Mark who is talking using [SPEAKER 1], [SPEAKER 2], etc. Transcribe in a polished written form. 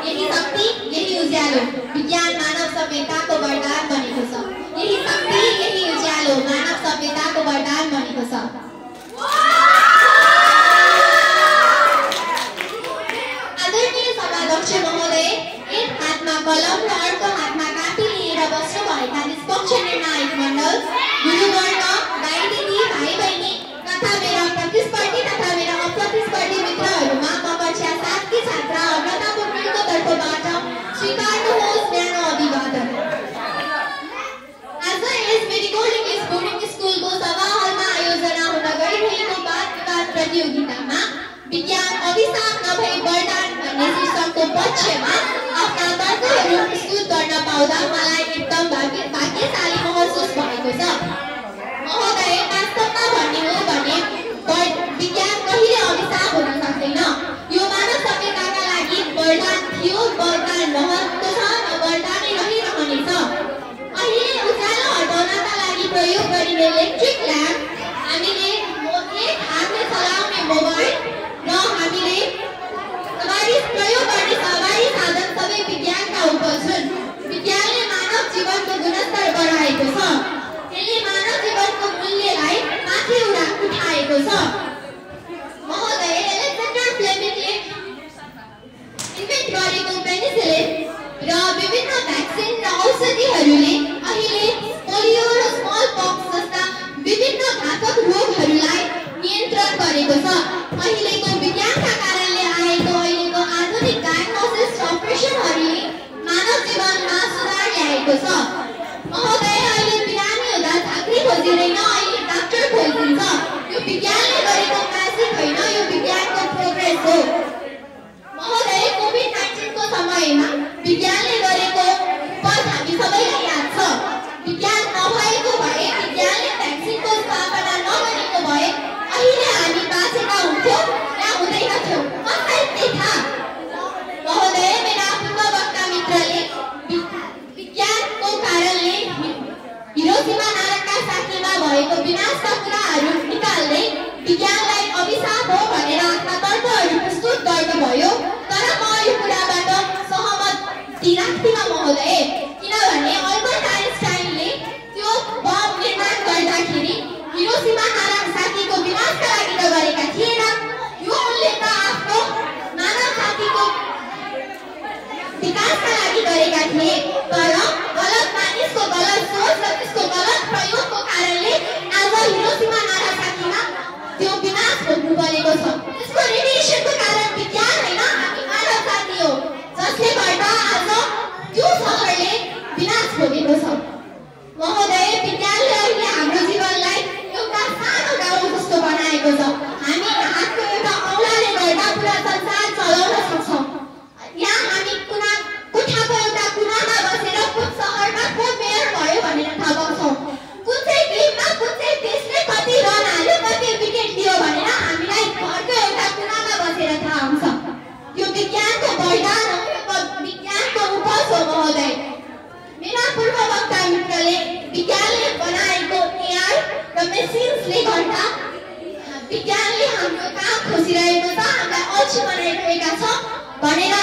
[SPEAKER 1] यही शक्ति यही उज्यालो विज्ञान मानव सभ्यताको वरदान बनेको छ। यही शक्ति यही उज्यालो मानव सभ्यताको वरदान बनेको छ। आदरणीय सभाध्यक्ष महोदय, एक हातमा कलम र अर्को हातमा कापी लिएर बस्नुभएका निष्पक्ष निर्णायक मण्डल, गुरुवर्ण, दाइ दिदी, भाइ बहिनी तथा मेरा प्रतिस्पर्धी तथा मेरा अप्रतिस्पर्धी मित्रहरूमा म कक्षा 7 की छात्रा अग्रता पुण्यको तर्फबाट स्वीकार्नुहोस् न्यानो अभिवादन। आज यस मेरीगोल्ड इङ्ग्लिस बोर्डिङ स्कुलको सभा हलमा आयोजना हुन गइरहेको वाद विवाद प्रतियोगितामा विज्ञान अभिशाप नभई वरदान भन्ने शीर्षकको पक्षमा आफ्ना तर्कहरू प्रस्तुत गर्न पाउँदा मलाई एकदम भाग्यशाली महसुस भएको छ। महोदय, वास्तवमा भन्ने हो भने विज्ञान कहिले अभिशाप हुन सक्दैन। यो मानव सभ्यताका लागि वरदान थियो, वरदान रहेको छ र वरदानै रहिरहनेछ। अहिले उज्यालो हटाउनका लागि प्रयोग गरिने इलेक्ट्रिक ल्याम्प, हामीले एक हातले चलाउने मोबाइल र हामीले प्रयोग गर्ने सवारी साधन सबै विज्ञानका उपज हुन्। विज्ञानले मानव जीवनको गुणस्तर बढाएको छ, त्यसले मानव जीवनको मूल्यलाई माथि उठाएको छ। महोदय, एलेक्जेन्डर फ्लेमिङले इन्भेन्ट गरेको पेनिसिलिन र विभिन्न भ्याक्सिन र औषधिहरूले अहिले पोलियो र स्मल पक्स जस्ता विभिन्न घातक रोगहरूलाई नियन्त्रण गरेको छ। अहिलेको विज्ञानका कारणले आएको अहिलेको आधुनिक डायग्नोसिस र अपरेसनहरूले मानव जीवनमा सुधार ल्याएको छ। महोदय, अहिले बिरामी हुँदा झाँक्री खोजिँदैन, अहिले डाक्टर खोजिन्छ। यो विज्ञानले गरेको म्याजिक होइन, यो विज्ञानको प्रोग्रेस हो। महोदय, कोभिड-19 को समयमा विज्ञानले गरेको पद हामी सबैलाई याद छ। विज्ञान नभएको भए, विज्ञानले भ्याक्सिनको स्थापना नगरेको भए अहिले हामी बाँचेका हुन्थ्यौँ या हुँदैनथ्यौँ, कसलाई के थाहा। महोदय, मेरा पूर्ववक्ता मित्रले विज्ञानको कारणले हिरोसिमा नागासाकीमा भएको विनाशका कुराहरू निकाल्दै विज्ञानलाई अभिशाप हो भनेर आफ्ना तर्कहरू प्रस्तुत गर्नुभयो। तर म यो कुराबाट सहमति राख्दिनँ महोदय, किनभने अल्बर्ट आइन्स्टाइनले त्यो बम निर्माण गर्दाखेरि हिरोसिमा नागासाकीको विनाशका लागि त गरेका थिएन। यो उनले त आफ्नो मानव जातिको विकासका लागि गरेका थिए। तर गलत मानिसको गलत सोच र त्यसको गलत प्रयोगको कारणले आज हिरोसिमा नागासाकीमा त्यो विनाश भोग्नु परेको छ। त्यसको रेडिएसनको कारण विज्ञान होइन, हामी मानव जाति हो, जसले गर्दा आज त्यो सहरले विनाश भोगेको छ। महोदय, विज्ञानले अहिले हाम्रो जीवनलाई एउटा सानो गाउँ जस्तो बनाएको छ। हामी हातको एउटा औँलाले गर्दा पुरा संसार चलाउन सक्छौँ। यहाँ हामी कोठाको एउटा कुनामा बसेर कुन सहरमा को मेयर भयो भनेर थाहा पाउँछौँ। कुन चाहिँ टिममा कुन चाहिँ देशले कति रन हाल्यो, कति विकेट दियो भनेर हामीलाई घरको एउटा कुनामा बसेर थाहा हुन्छ। यो विज्ञानको वरदान हो, यो विज्ञानको उपज हो। महोदय, मेरा पूर्ववक्ता मित्रले विज्ञानले बनाएको एआई र मेसिन्सले गर्दा विज्ञानले हाम्रो काम खोजिरहेको छ, हामीलाई अल्छी बनाइरहेका छ भनेर